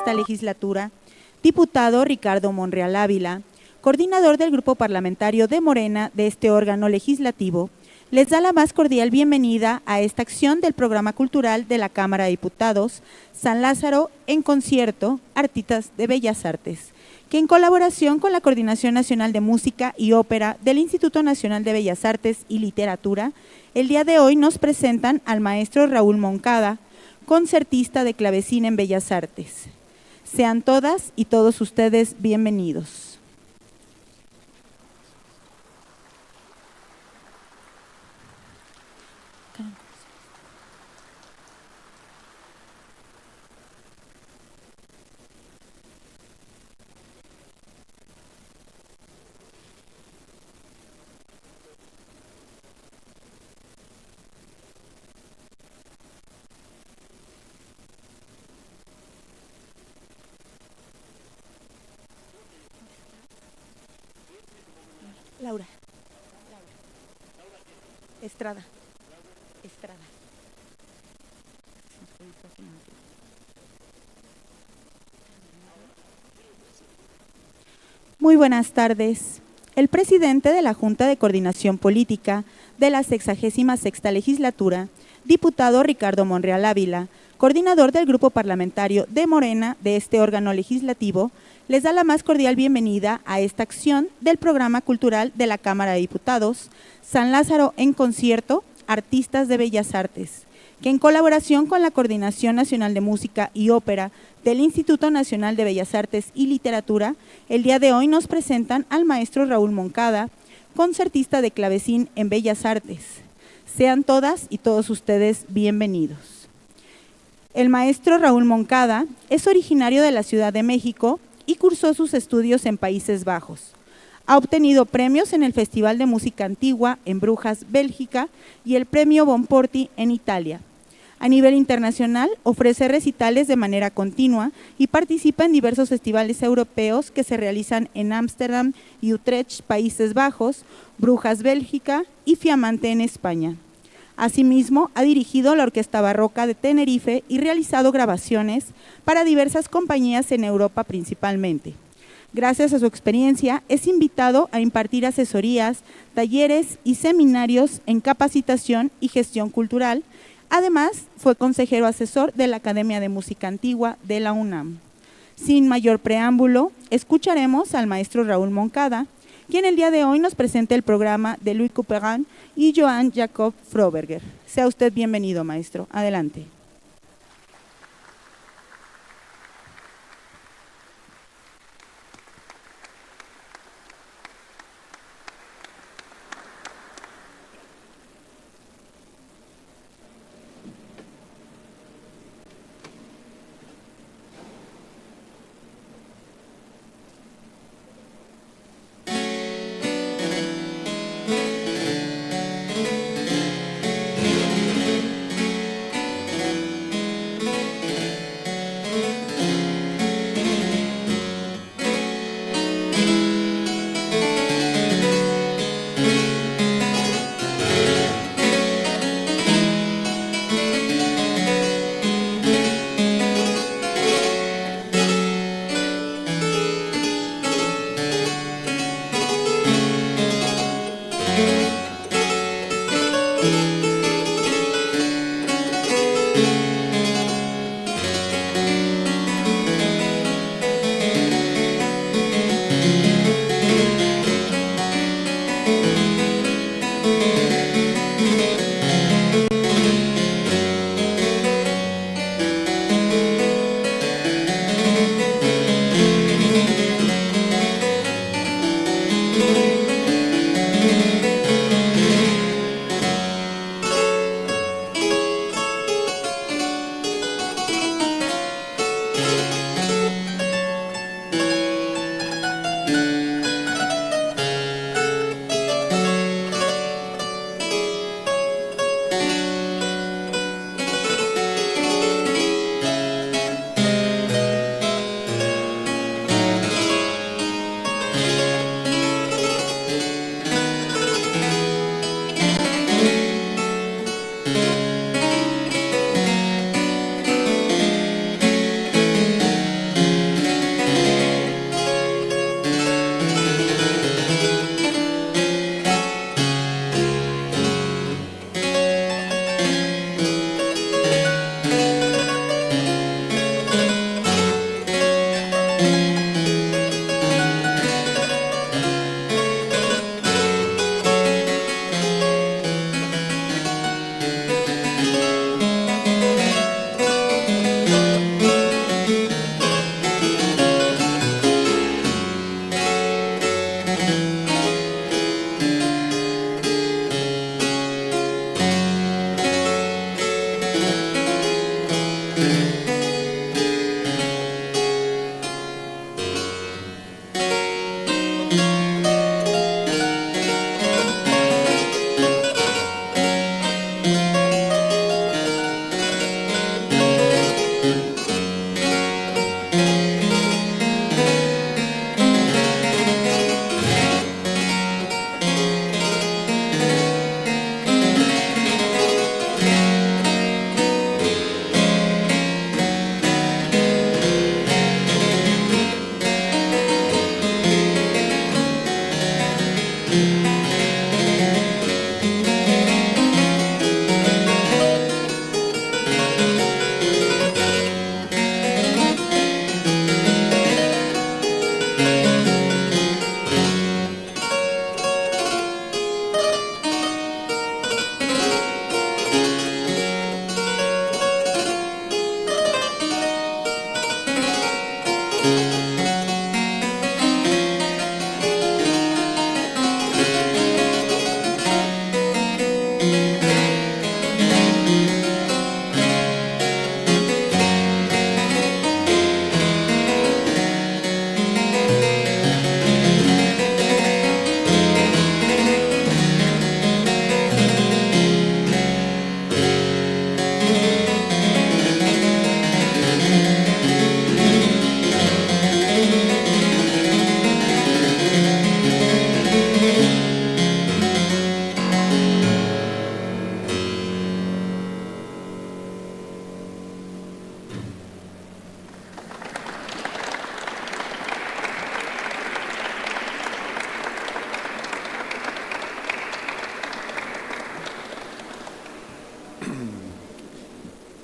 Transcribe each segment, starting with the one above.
sexta legislatura, diputado Ricardo Monreal Ávila, coordinador del Grupo Parlamentario de Morena de este órgano legislativo, les da la más cordial bienvenida a esta acción del Programa Cultural de la Cámara de Diputados San Lázaro en concierto, Artistas de Bellas Artes, que en colaboración con la Coordinación Nacional de Música y Ópera del Instituto Nacional de Bellas Artes y Literatura, el día de hoy nos presentan al maestro Raúl Moncada, concertista de clavecín en Bellas Artes. Sean todas y todos ustedes bienvenidos. Laura. Estrada. Muy buenas tardes. El presidente de la Junta de Coordinación Política de la 66ª Legislatura, diputado Ricardo Monreal Ávila, coordinador del Grupo Parlamentario de Morena de este órgano legislativo, les da la más cordial bienvenida a esta acción del Programa Cultural de la Cámara de Diputados San Lázaro en concierto, Artistas de Bellas Artes, que en colaboración con la Coordinación Nacional de Música y Ópera del Instituto Nacional de Bellas Artes y Literatura, el día de hoy nos presentan al maestro Raúl Moncada, concertista de clavecín en Bellas Artes. Sean todas y todos ustedes bienvenidos. El maestro Raúl Moncada es originario de la Ciudad de México y cursó sus estudios en Países Bajos. Ha obtenido premios en el Festival de Música Antigua en Brujas, Bélgica, y el Premio Bonporti en Italia. A nivel internacional, ofrece recitales de manera continua y participa en diversos festivales europeos que se realizan en Ámsterdam y Utrecht, Países Bajos, Brujas, Bélgica y Fiamante en España. Asimismo, ha dirigido la Orquesta Barroca de Tenerife y realizado grabaciones para diversas compañías en Europa principalmente. Gracias a su experiencia, es invitado a impartir asesorías, talleres y seminarios en capacitación y gestión cultural. Además, fue consejero asesor de la Academia de Música Antigua de la UNAM. Sin mayor preámbulo, escucharemos al maestro Raúl Moncada, quien el día de hoy nos presenta el programa de Louis Couperin y Johann Jakob Froberger. Sea usted bienvenido, maestro. Adelante.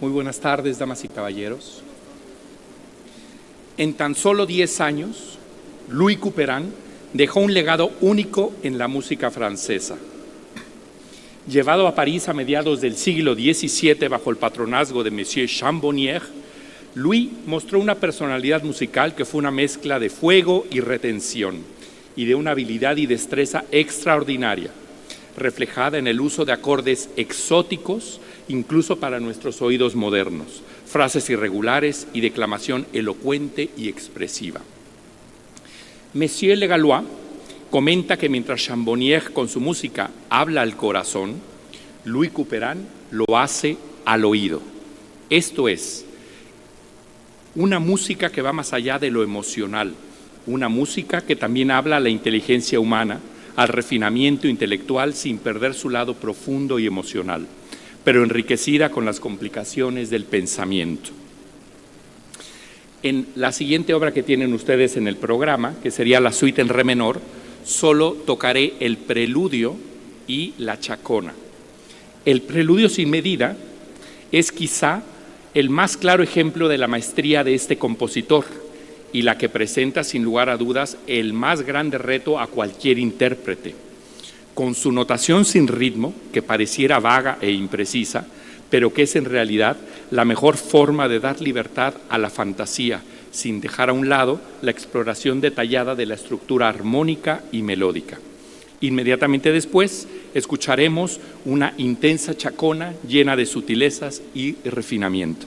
Muy buenas tardes, damas y caballeros. En tan solo 10 años, Louis Couperin dejó un legado único en la música francesa. Llevado a París a mediados del siglo XVII bajo el patronazgo de Monsieur Chambonnier, Louis mostró una personalidad musical que fue una mezcla de fuego y retención y de una habilidad y destreza extraordinaria, reflejada en el uso de acordes exóticos, incluso para nuestros oídos modernos, frases irregulares y declamación elocuente y expresiva. Monsieur Le Gallois comenta que mientras Chambonnier con su música habla al corazón, Louis Couperin lo hace al oído. Esto es, una música que va más allá de lo emocional, una música que también habla a la inteligencia humana, al refinamiento intelectual sin perder su lado profundo y emocional, pero enriquecida con las complicaciones del pensamiento. En la siguiente obra que tienen ustedes en el programa, que sería la suite en re menor, solo tocaré el preludio y la chacona. El preludio sin medida es quizá el más claro ejemplo de la maestría de este compositor y la que presenta sin lugar a dudas el más grande reto a cualquier intérprete. Con su notación sin ritmo, que pareciera vaga e imprecisa, pero que es en realidad la mejor forma de dar libertad a la fantasía, sin dejar a un lado la exploración detallada de la estructura armónica y melódica. Inmediatamente después escucharemos una intensa chacona llena de sutilezas y refinamiento.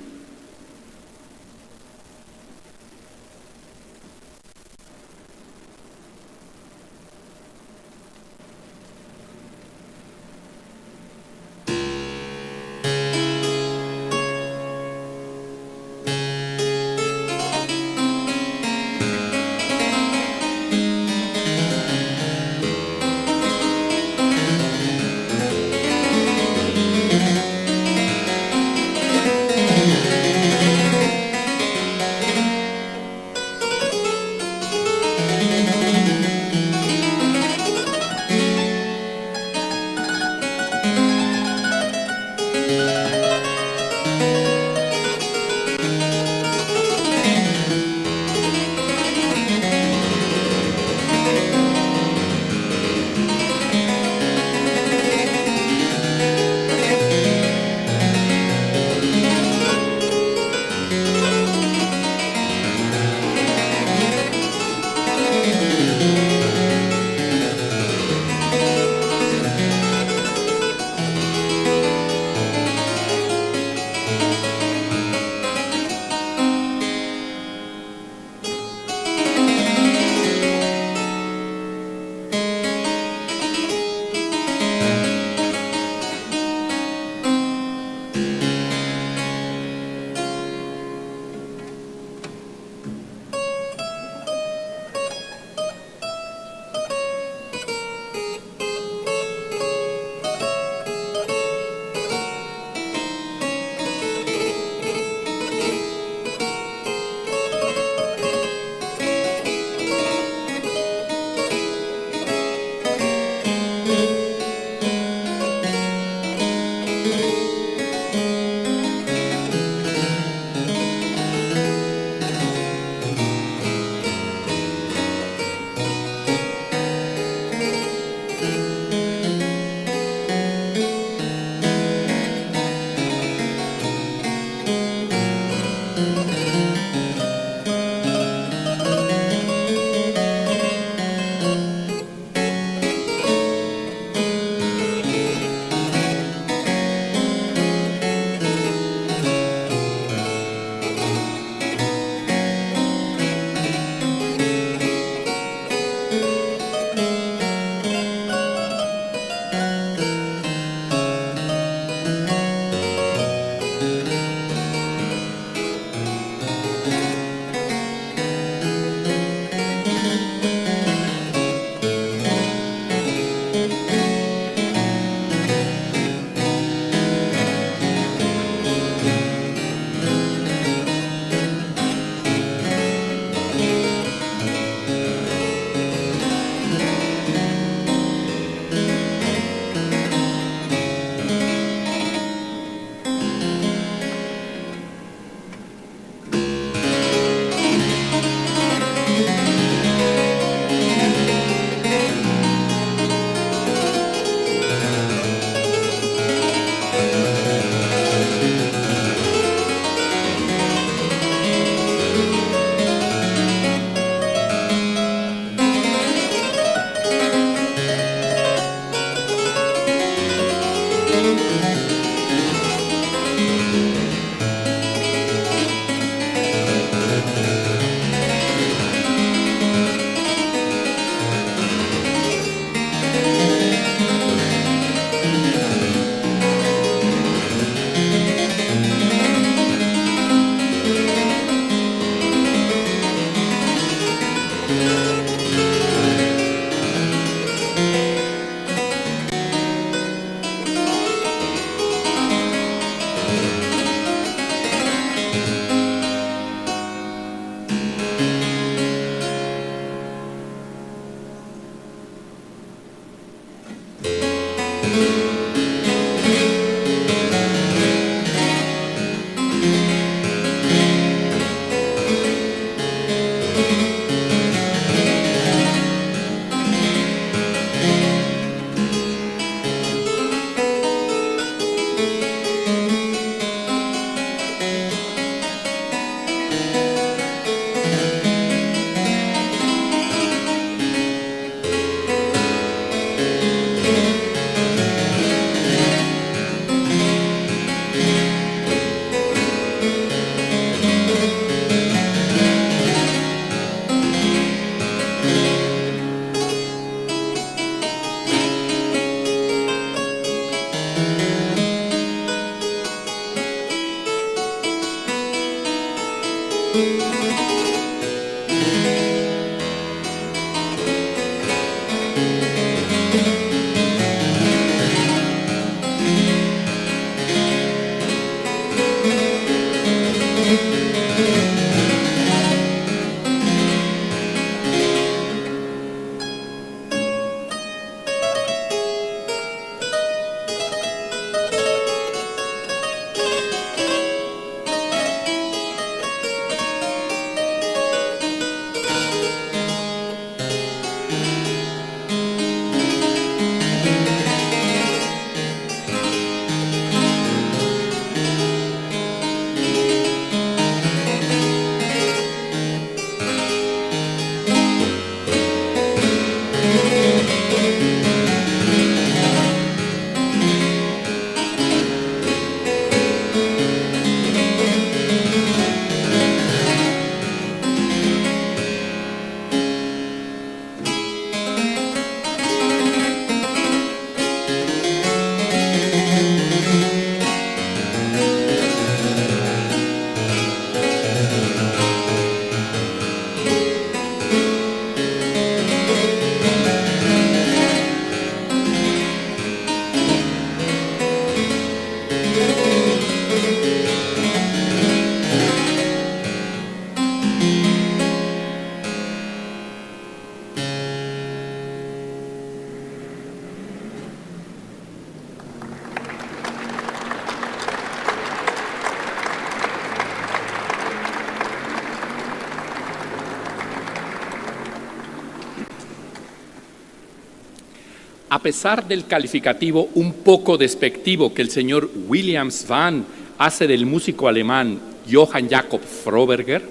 A pesar del calificativo un poco despectivo que el señor William Swan hace del músico alemán Johann Jakob Froberger,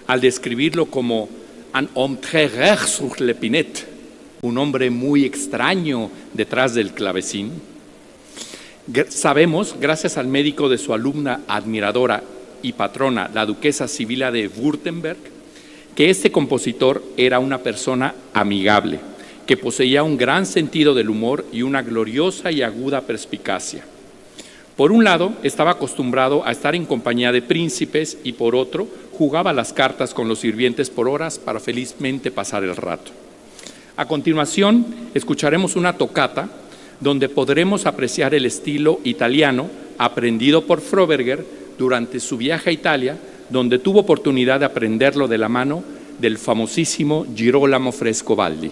al describirlo como un homme très rare sur le pinet, un hombre muy extraño detrás del clavecín, sabemos, gracias al médico de su alumna admiradora y patrona, la duquesa Sibila de Württemberg, que este compositor era una persona amigable, que poseía un gran sentido del humor y una gloriosa y aguda perspicacia. Por un lado, estaba acostumbrado a estar en compañía de príncipes y por otro, jugaba las cartas con los sirvientes por horas para felizmente pasar el rato. A continuación, escucharemos una tocata donde podremos apreciar el estilo italiano aprendido por Froberger durante su viaje a Italia, donde tuvo oportunidad de aprenderlo de la mano del famosísimo Girolamo Frescobaldi.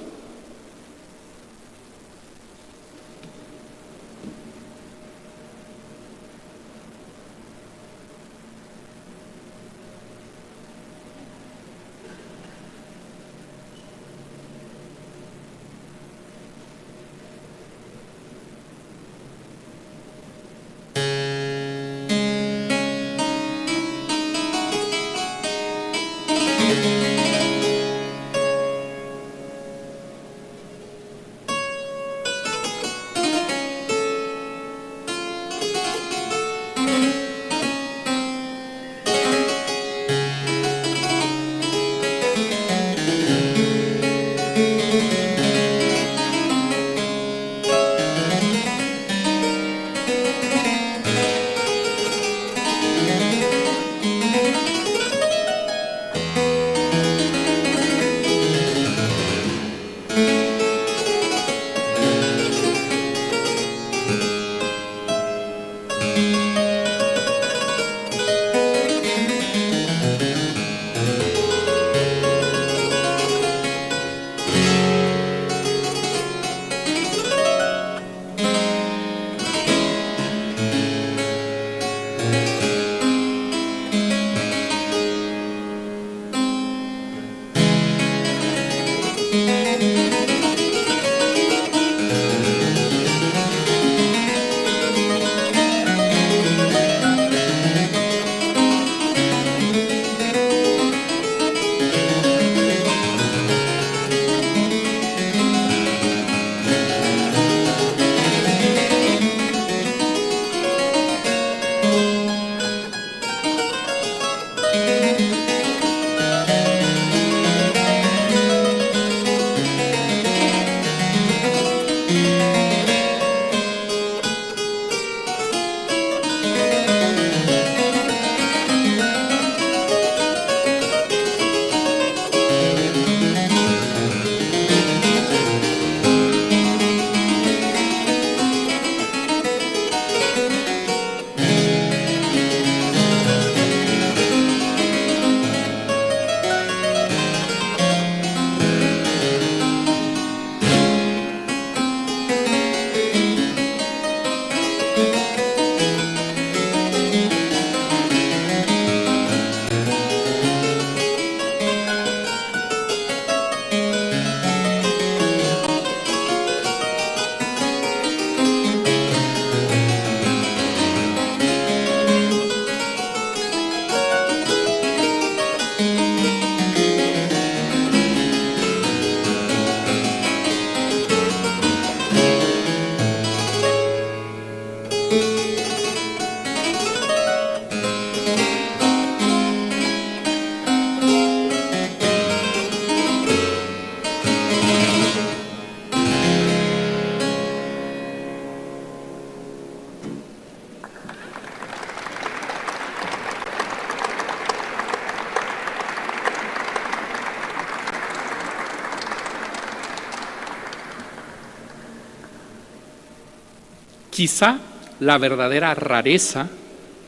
Quizá la verdadera rareza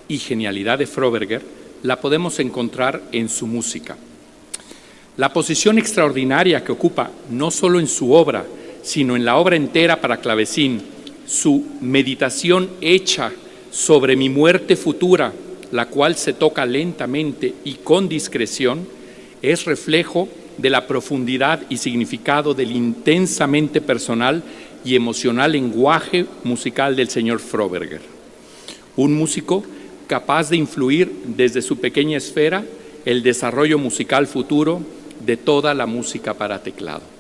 y genialidad de Froberger la podemos encontrar en su música. La posición extraordinaria que ocupa no solo en su obra, sino en la obra entera para clavecín, su meditación hecha sobre mi muerte futura, la cual se toca lentamente y con discreción, es reflejo de la profundidad y significado del intensamente personal y emocional lenguaje musical del señor Froberger. Un músico capaz de influir desde su pequeña esfera el desarrollo musical futuro de toda la música para teclado.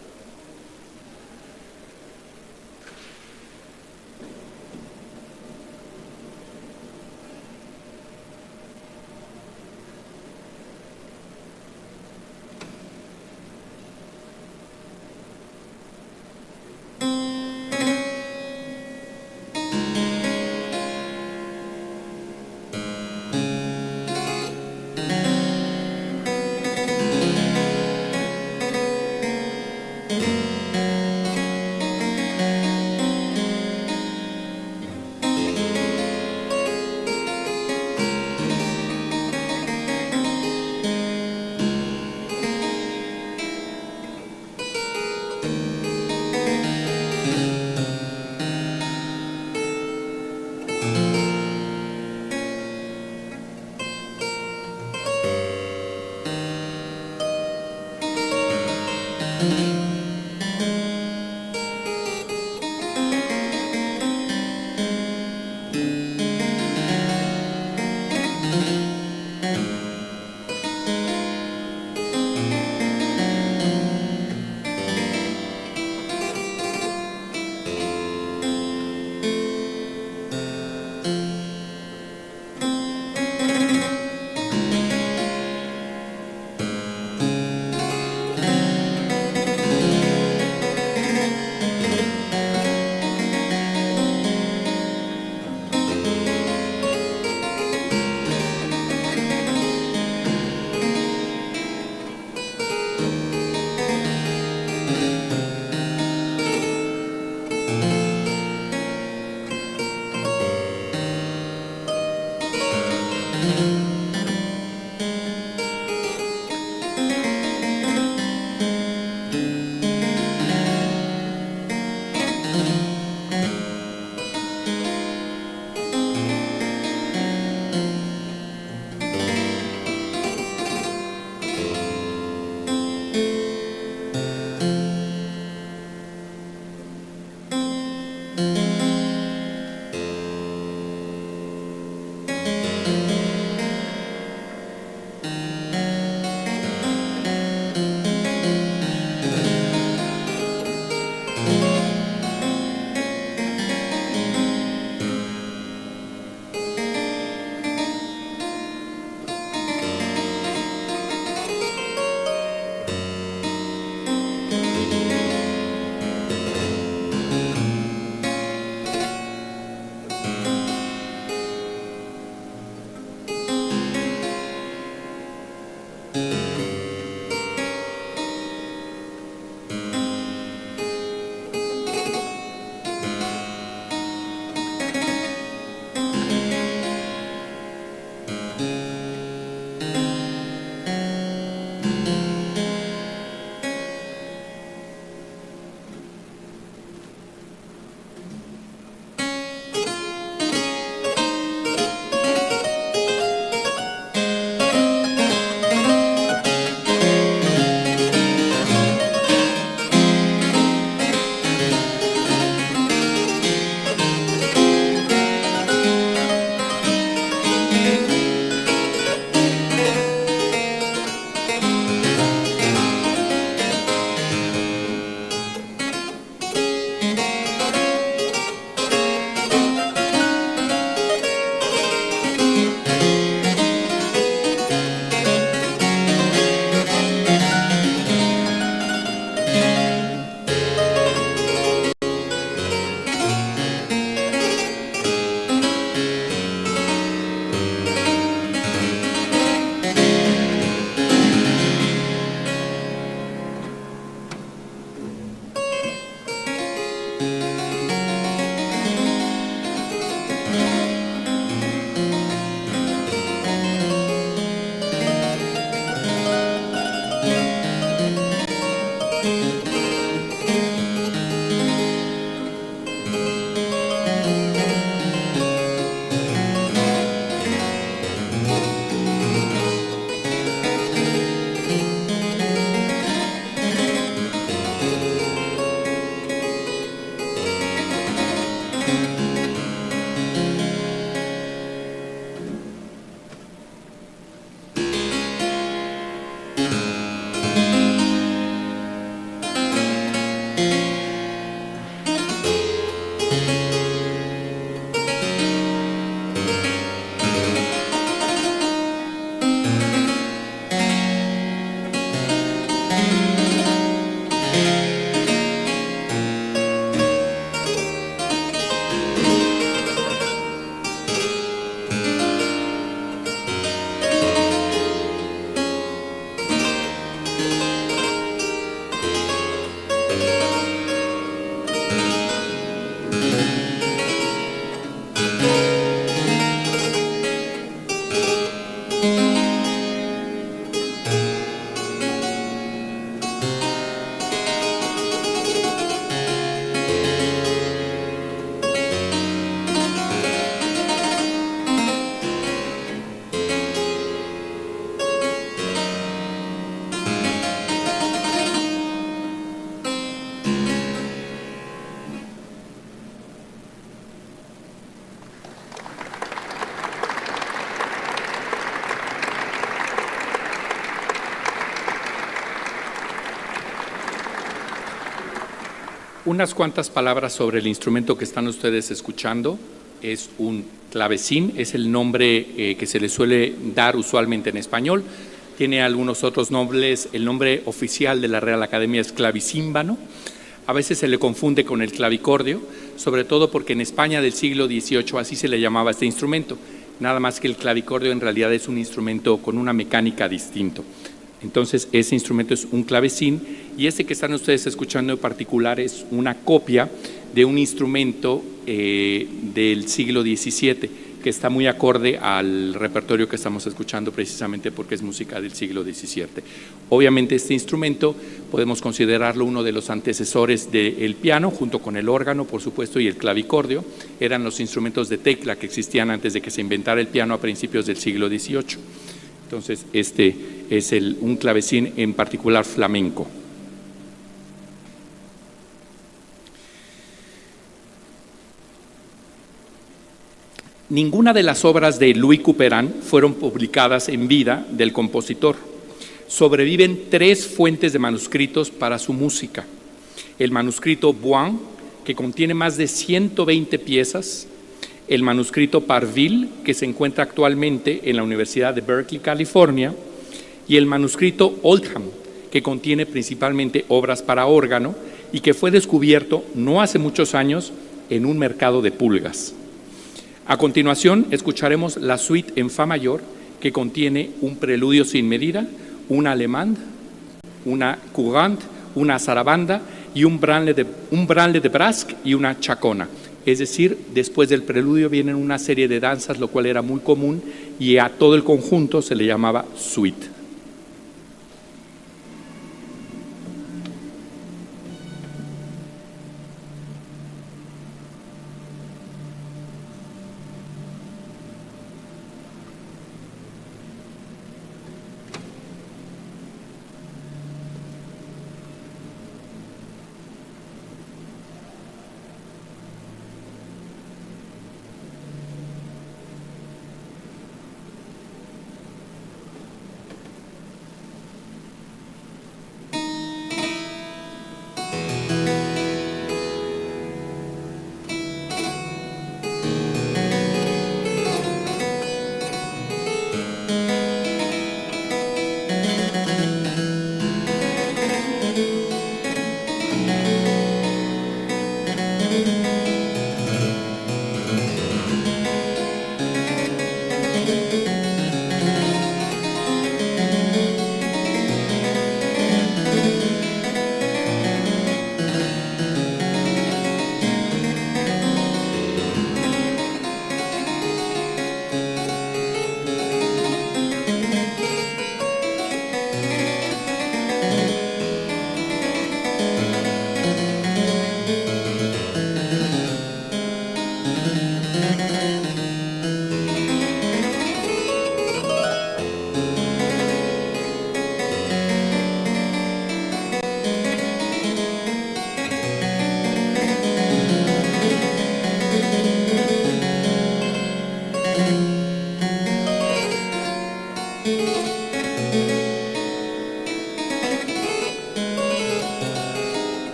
Unas cuantas palabras sobre el instrumento que están ustedes escuchando. Es un clavecín, es el nombre que se le suele dar usualmente en español. Tiene algunos otros nombres. El nombre oficial de la Real Academia es clavicímbano. A veces se le confunde con el clavicordio, sobre todo porque en España del siglo XVIII así se le llamaba este instrumento. Nada más que el clavicordio en realidad es un instrumento con una mecánica distinto. Entonces, ese instrumento es un clavecín y este que están ustedes escuchando en particular es una copia de un instrumento del siglo XVII que está muy acorde al repertorio que estamos escuchando precisamente porque es música del siglo XVII. Obviamente este instrumento podemos considerarlo uno de los antecesores del piano, junto con el órgano, por supuesto, y el clavicordio. Eran los instrumentos de tecla que existían antes de que se inventara el piano a principios del siglo XVIII. Entonces, este es un clavecín en particular flamenco. Ninguna de las obras de Louis Couperin fueron publicadas en vida del compositor. Sobreviven 3 fuentes de manuscritos para su música. El manuscrito Boin, que contiene más de 120 piezas, el manuscrito Parville, que se encuentra actualmente en la Universidad de Berkeley, California, y el manuscrito Oldham, que contiene principalmente obras para órgano y que fue descubierto no hace muchos años en un mercado de pulgas. A continuación, escucharemos la suite en fa mayor, que contiene un preludio sin medida, una allemande, una courante, una zarabanda y un branle de Brasque y una chacona. Es decir, después del preludio vienen una serie de danzas, lo cual era muy común, y a todo el conjunto se le llamaba suite.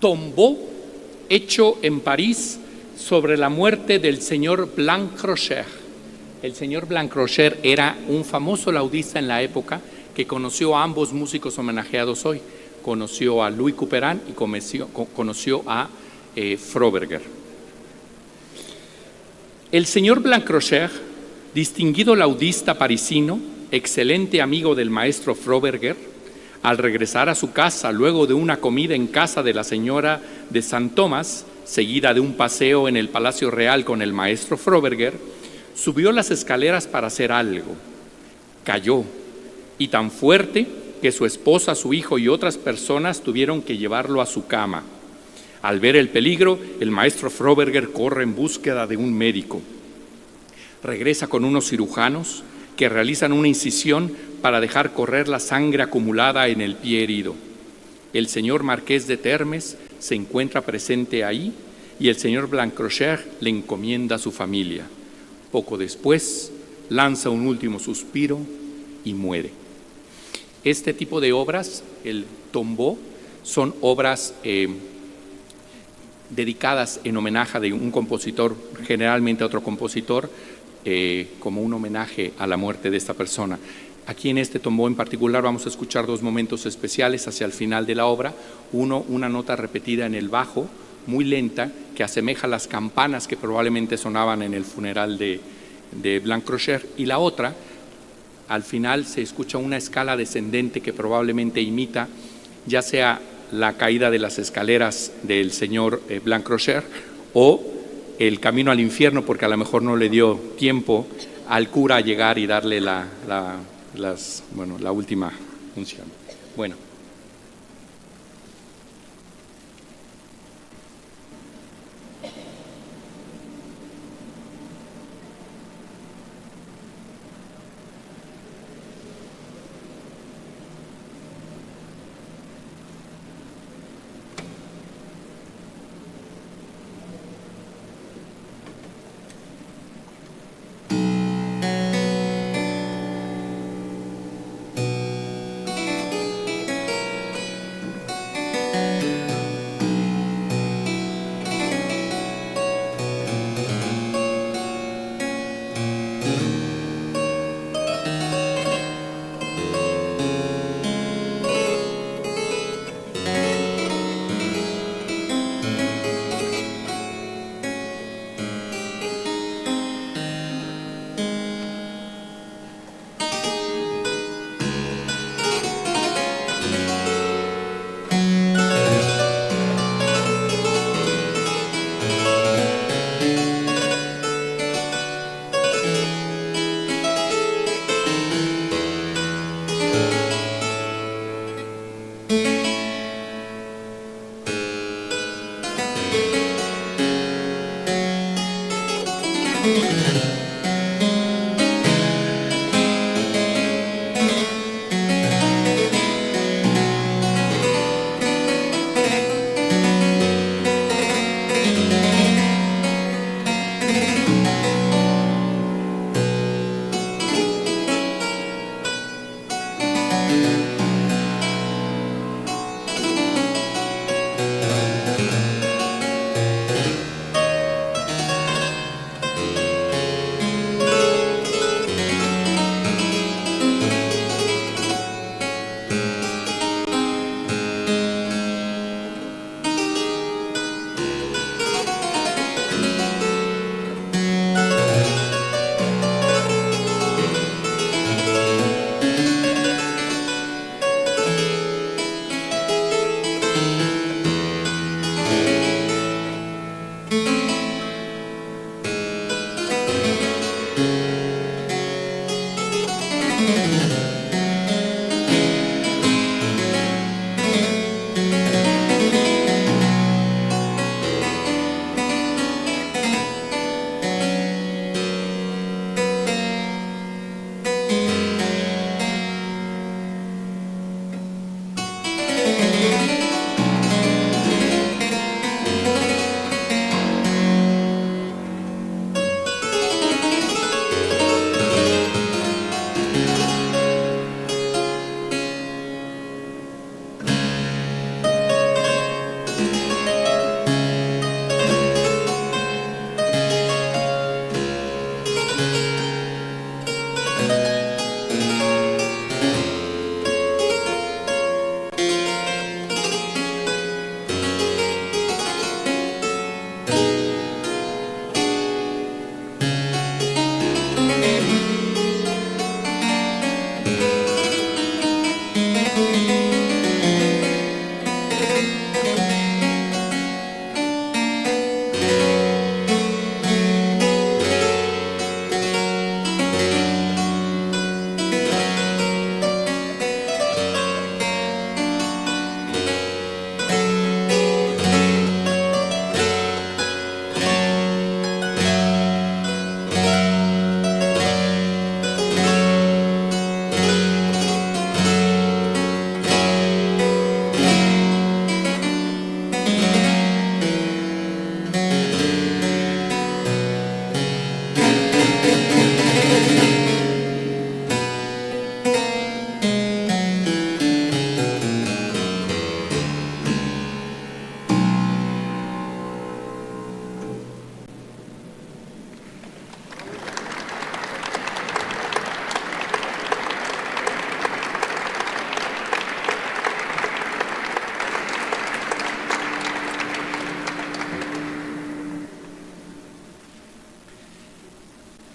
Tombeau, hecho en París sobre la muerte del señor Blanc-Rocher. El señor Blanc-Rocher era un famoso laudista en la época que conoció a ambos músicos homenajeados hoy. Conoció a Louis Couperin y conoció a Froberger. El señor Blanc-Rocher, distinguido laudista parisino, excelente amigo del maestro Froberger, al regresar a su casa luego de una comida en casa de la señora de Saint Thomas, seguida de un paseo en el Palacio Real con el maestro Froberger, subió las escaleras para hacer algo. Cayó, y tan fuerte que su esposa, su hijo y otras personas tuvieron que llevarlo a su cama. Al ver el peligro, el maestro Froberger corre en búsqueda de un médico. Regresa con unos cirujanos que realizan una incisión para dejar correr la sangre acumulada en el pie herido. El señor Marqués de Termes se encuentra presente ahí y el señor Blanc-Rocher le encomienda a su familia. Poco después, lanza un último suspiro y muere. Este tipo de obras, el Tombeau, son obras dedicadas en homenaje de un compositor, generalmente a otro compositor, como un homenaje a la muerte de esta persona. Aquí en este Tombeau en particular vamos a escuchar dos momentos especiales hacia el final de la obra. Uno, una nota repetida en el bajo, muy lenta, que asemeja las campanas que probablemente sonaban en el funeral de Blanc-Rocher, y la otra, al final se escucha una escala descendente que probablemente imita ya sea la caída de las escaleras del señor Blanc-Rocher o el camino al infierno, porque a lo mejor no le dio tiempo al cura a llegar y darle la última función. Bueno.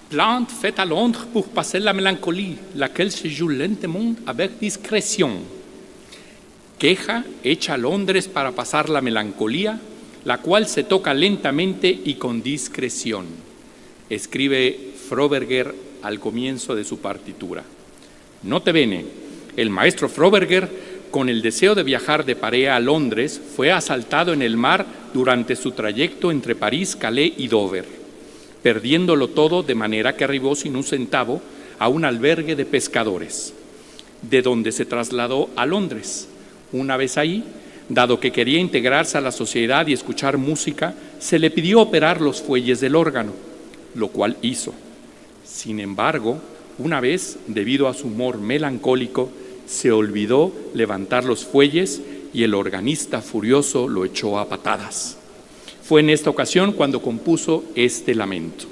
Plante faite à Londres pour passer la mélancolie, laquelle se joue lentement avec discrétion. Queja hecha a Londres para pasar la melancolía, la cual se toca lentamente y con discreción, escribe Froberger al comienzo de su partitura. Note bene, el maestro Froberger, con el deseo de viajar de Parea a Londres, fue asaltado en el mar durante su trayecto entre París, Calais y Dover, perdiéndolo todo de manera que arribó sin un centavo a un albergue de pescadores, de donde se trasladó a Londres. Una vez ahí, dado que quería integrarse a la sociedad y escuchar música, se le pidió operar los fuelles del órgano, lo cual hizo. Sin embargo, una vez, debido a su humor melancólico, se olvidó levantar los fuelles y el organista furioso lo echó a patadas. Fue en esta ocasión cuando compuso este lamento.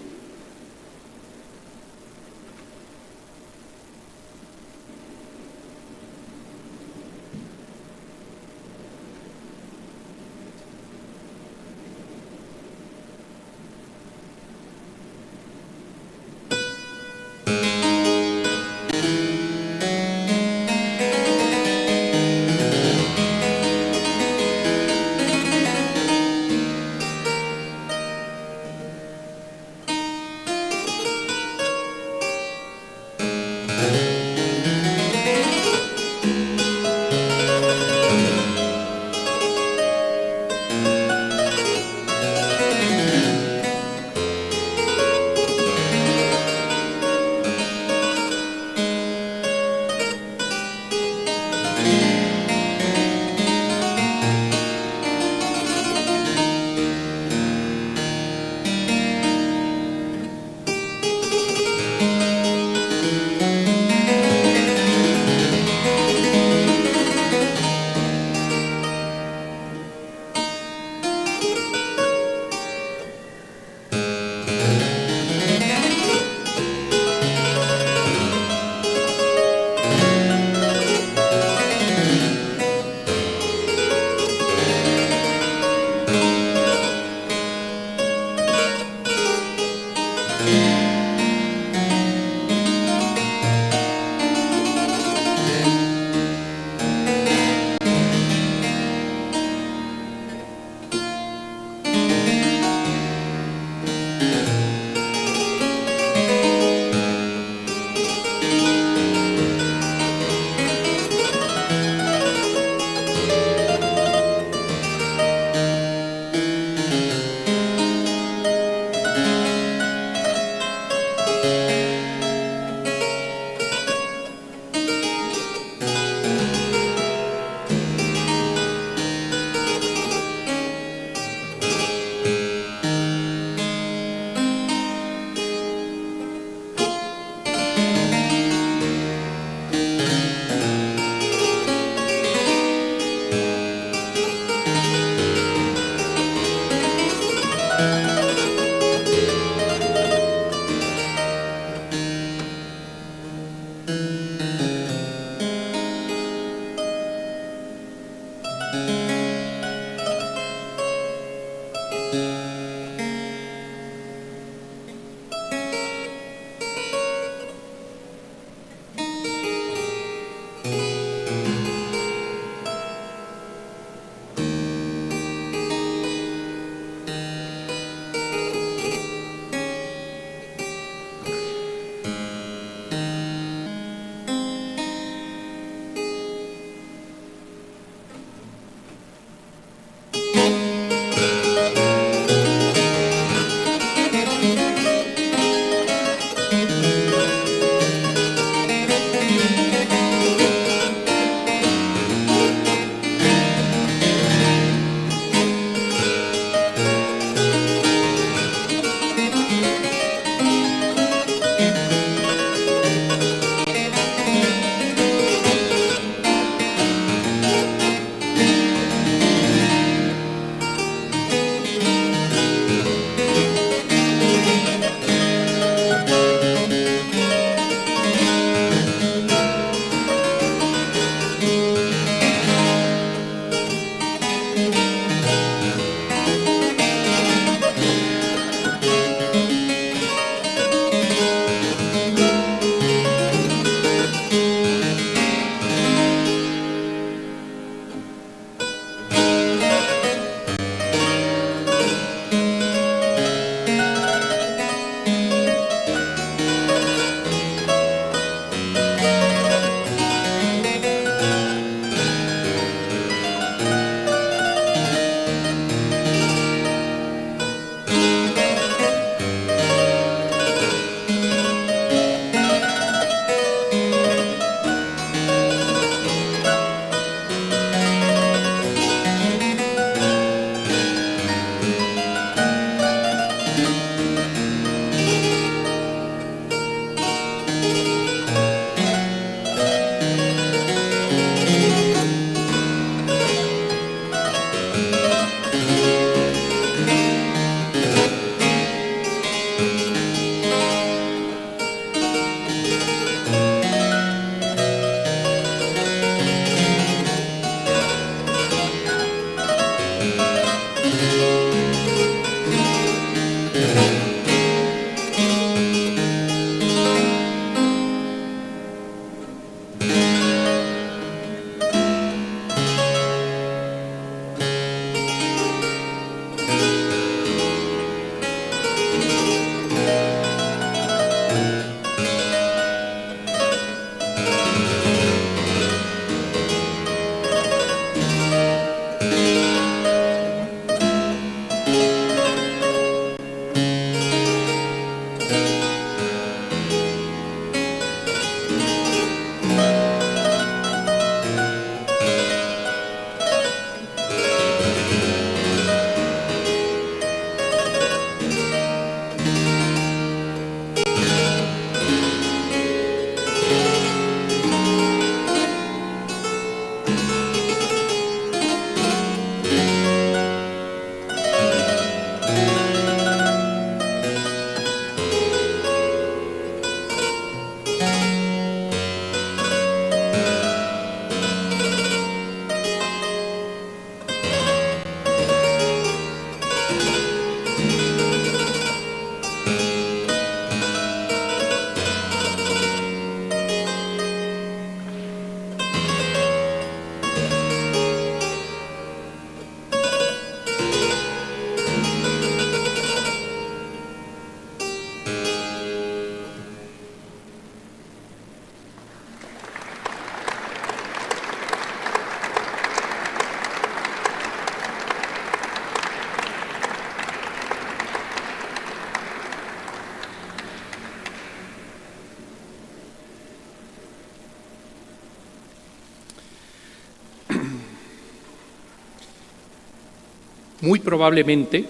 Muy probablemente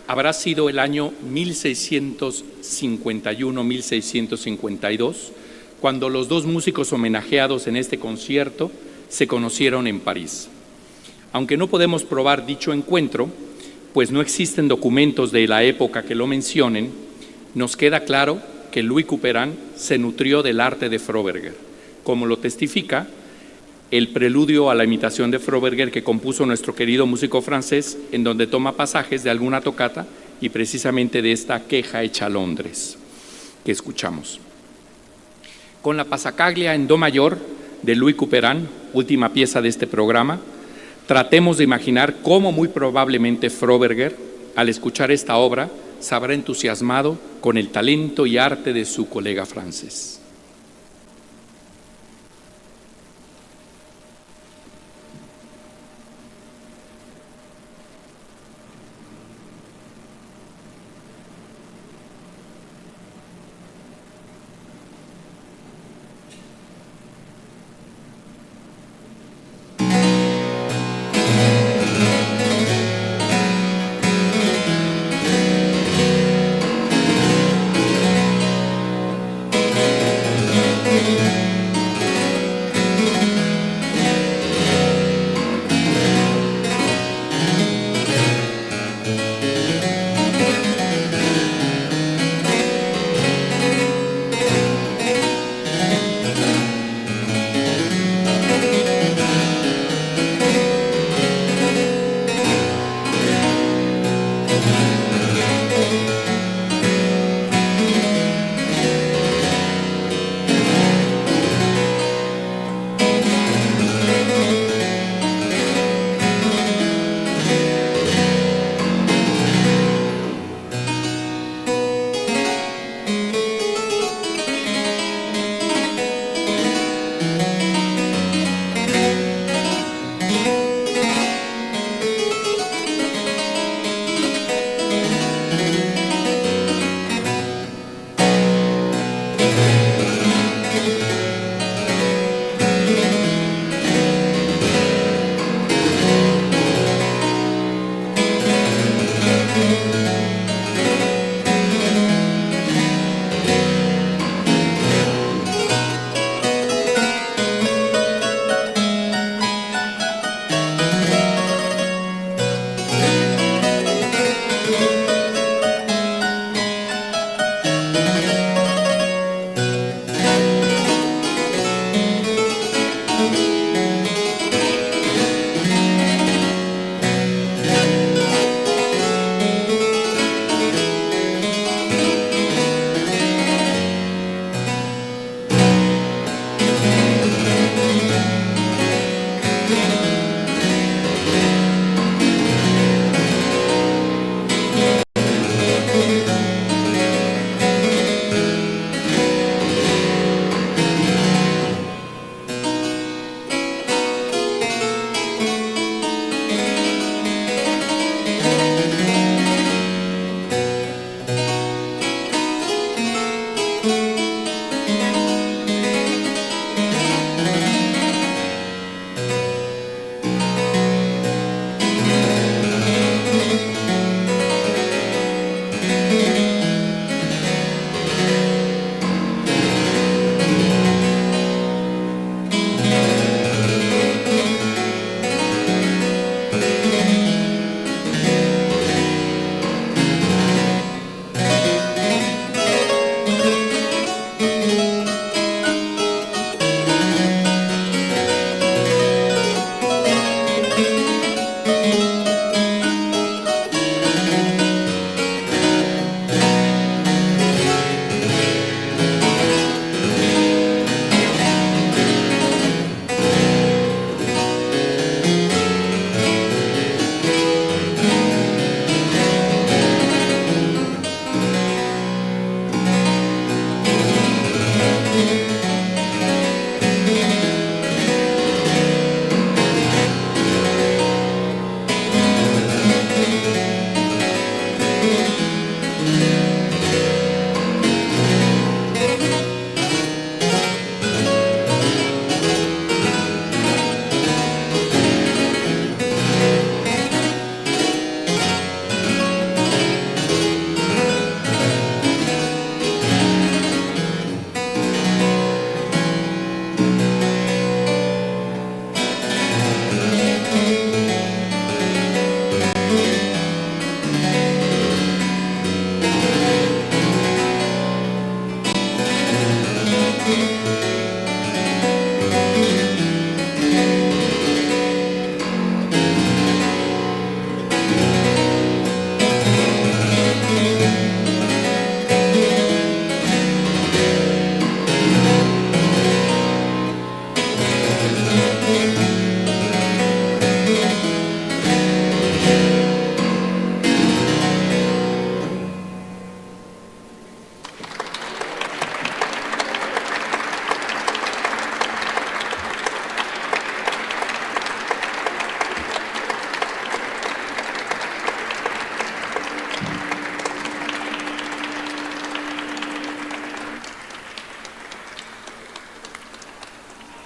habrá sido el año 1651-1652, cuando los dos músicos homenajeados en este concierto se conocieron en París. Aunque no podemos probar dicho encuentro, pues no existen documentos de la época que lo mencionen, nos queda claro que Louis Couperin se nutrió del arte de Froberger, como lo testifica el preludio a la imitación de Froberger que compuso nuestro querido músico francés, en donde toma pasajes de alguna tocata y precisamente de esta queja hecha a Londres, que escuchamos. Con la Passacaglia en do mayor de Louis Couperin, última pieza de este programa, tratemos de imaginar cómo muy probablemente Froberger, al escuchar esta obra, se habrá entusiasmado con el talento y arte de su colega francés.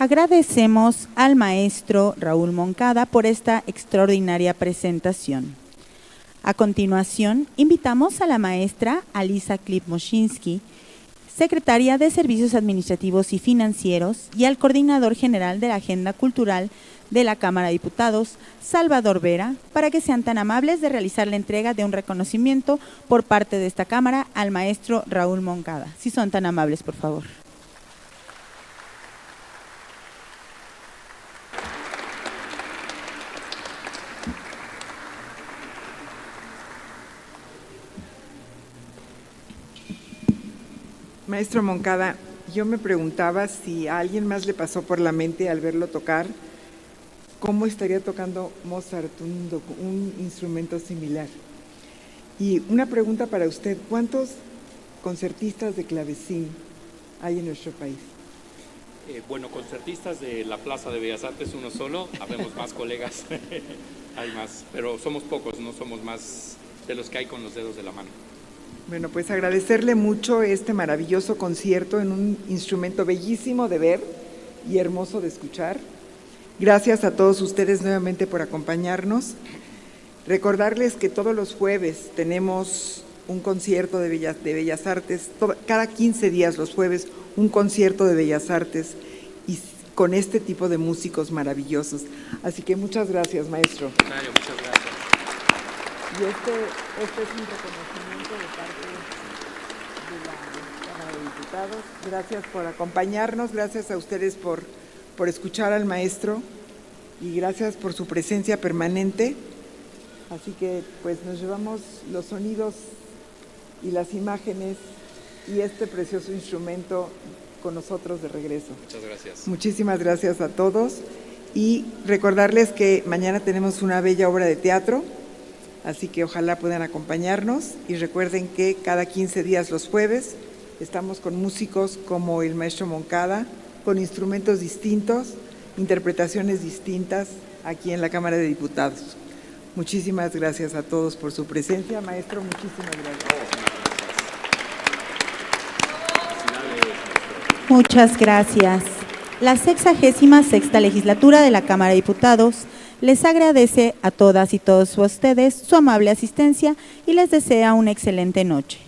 Agradecemos al maestro Raúl Moncada por esta extraordinaria presentación. A continuación, invitamos a la maestra Alisa Klip-Moshinsky, secretaria de Servicios Administrativos y Financieros, y al coordinador general de la Agenda Cultural de la Cámara de Diputados, Salvador Vera, para que sean tan amables de realizar la entrega de un reconocimiento por parte de esta Cámara al maestro Raúl Moncada. Si son tan amables, por favor. Maestro Moncada, yo me preguntaba si a alguien más le pasó por la mente al verlo tocar, ¿cómo estaría tocando Mozart un instrumento similar? Y una pregunta para usted, ¿cuántos concertistas de clavecín hay en nuestro país? Bueno, concertistas de la Plaza de Bellas Artes uno solo, habemos más colegas, hay más, pero somos pocos, no somos más de los que hay con los dedos de la mano. Bueno, pues agradecerle mucho este maravilloso concierto en un instrumento bellísimo de ver y hermoso de escuchar. Gracias a todos ustedes nuevamente por acompañarnos. Recordarles que todos los jueves tenemos un concierto de Bellas Artes, cada 15 días los jueves un concierto de Bellas Artes y con este tipo de músicos maravillosos. Así que muchas gracias, maestro. Mario, muchas gracias. Y este es un reconocimiento de parte de la Cámara de Diputados. Gracias por acompañarnos, gracias a ustedes por escuchar al maestro y gracias por su presencia permanente. Así que pues nos llevamos los sonidos y las imágenes y este precioso instrumento con nosotros de regreso. Muchas gracias. Muchísimas gracias a todos y recordarles que mañana tenemos una bella obra de teatro, así que ojalá puedan acompañarnos y recuerden que cada 15 días los jueves estamos con músicos como el maestro Moncada, con instrumentos distintos, interpretaciones distintas aquí en la Cámara de Diputados. Muchísimas gracias a todos por su presencia. Maestro, muchísimas gracias. Muchas gracias. La 66ª Legislatura de la Cámara de Diputados les agradece a todas y todos ustedes su amable asistencia y les desea una excelente noche.